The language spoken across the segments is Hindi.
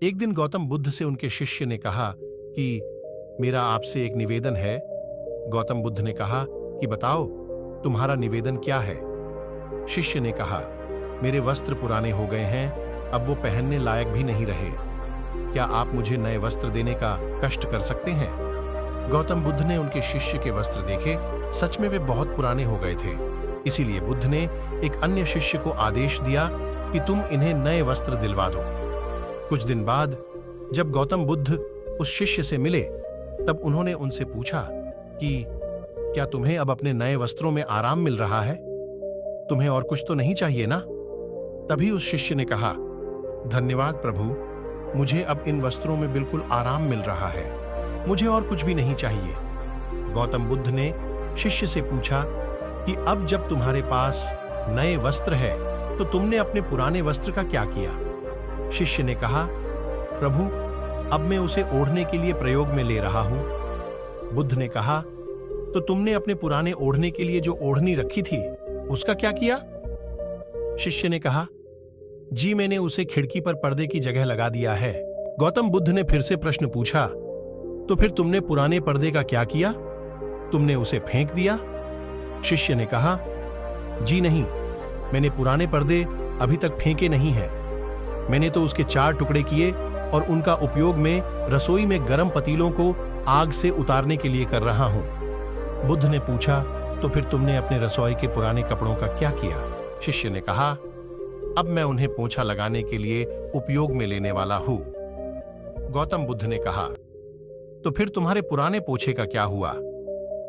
एक दिन गौतम बुद्ध से उनके शिष्य ने कहा कि मेरा आपसे एक निवेदन है। गौतम बुद्ध ने कहा कि बताओ, तुम्हारा निवेदन क्या है? शिष्य ने कहा, मेरे वस्त्र पुराने हो गए हैं, अब वो पहनने लायक भी नहीं रहे। क्या आप मुझे नए वस्त्र देने का कष्ट कर सकते हैं? गौतम बुद्ध ने उनके शिष्य के वस्त्र देखे। सच में वे बहुत पुराने हो गए थे। इसीलिए बुद्ध ने एक अन्य शिष्य को आदेश दिया कि तुम इन्हें नए वस्त्र दिलवा दो। कुछ दिन बाद जब गौतम बुद्ध उस शिष्य से मिले, तब उन्होंने उनसे पूछा कि क्या तुम्हें अब अपने नए वस्त्रों में आराम मिल रहा है? तुम्हें और कुछ तो नहीं चाहिए ना? तभी उस शिष्य ने कहा, धन्यवाद प्रभु, मुझे अब इन वस्त्रों में बिल्कुल आराम मिल रहा है, मुझे और कुछ भी नहीं चाहिए। गौतम बुद्ध ने शिष्य से पूछा कि अब जब तुम्हारे पास नए वस्त्र है तो तुमने अपने पुराने वस्त्र का क्या किया? शिष्य ने कहा, प्रभु, अब मैं उसे ओढ़ने के लिए प्रयोग में ले रहा हूं। बुद्ध ने कहा, तो तुमने अपने पुराने ओढ़ने के लिए जो ओढ़नी रखी थी उसका क्या किया? शिष्य ने कहा, जी मैंने उसे खिड़की पर पर्दे की जगह लगा दिया है। गौतम बुद्ध ने फिर से प्रश्न पूछा, तो फिर तुमने पुराने पर्दे का क्या किया? तुमने उसे फेंक दिया? शिष्य ने कहा, जी नहीं, मैंने पुराने पर्दे अभी तक फेंके नहीं हैं। मैंने तो उसके 4 टुकड़े किए और उनका उपयोग मैं रसोई में गर्म पतीलों को आग से उतारने के लिए कर रहा हूं। बुद्ध ने पूछा, तो फिर तुमने अपने रसोई के पुराने कपड़ों का क्या किया? शिष्य ने कहा, अब मैं उन्हें पोंछा लगाने के लिए उपयोग में लेने वाला हूं। गौतम बुद्ध ने कहा, तो फिर तुम्हारे पुराने पोछे का क्या हुआ?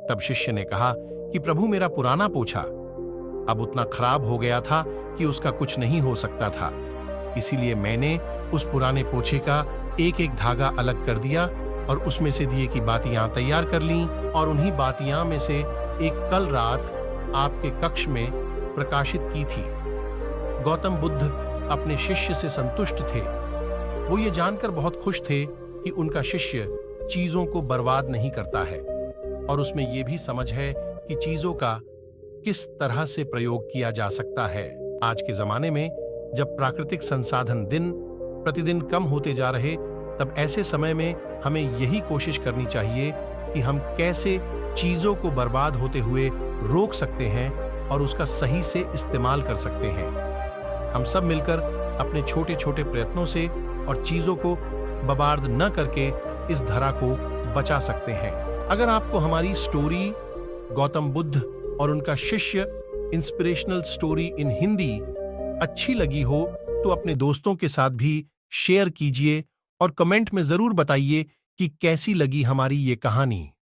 तब शिष्य ने कहा कि प्रभु, मेरा पुराना पोछा अब उतना खराब हो गया था कि उसका कुछ नहीं हो सकता था। इसीलिए मैंने उस पुराने पोछे का एक एक धागा अलग कर दिया और उसमें से दिए की बातियां तैयार कर लीं और उन्हीं बातियां में से एक कल रात आपके कक्ष में प्रकाशित की थी। गौतम बुद्ध अपने शिष्य से संतुष्ट थे। वो ये जानकर बहुत खुश थे कि उनका शिष्य चीजों को बर्बाद नहीं करता है और उसमें यह भी समझ है कि चीजों का किस तरह से प्रयोग किया जा सकता है। आज के जमाने में जब प्राकृतिक संसाधन दिन प्रतिदिन कम होते जा रहे, तब ऐसे समय में हमें यही कोशिश करनी चाहिए कि हम कैसे चीजों को बर्बाद होते हुए रोक सकते हैं और उसका सही से इस्तेमाल कर सकते हैं। हम सब मिलकर अपने छोटे छोटे प्रयत्नों से और चीजों को बर्बाद न करके इस धरा को बचा सकते हैं। अगर आपको हमारी स्टोरी गौतम बुद्ध और उनका शिष्य इंस्पिरेशनल स्टोरी इन हिंदी अच्छी लगी हो तो अपने दोस्तों के साथ भी शेयर कीजिए और कमेंट में जरूर बताइए कि कैसी लगी हमारी ये कहानी।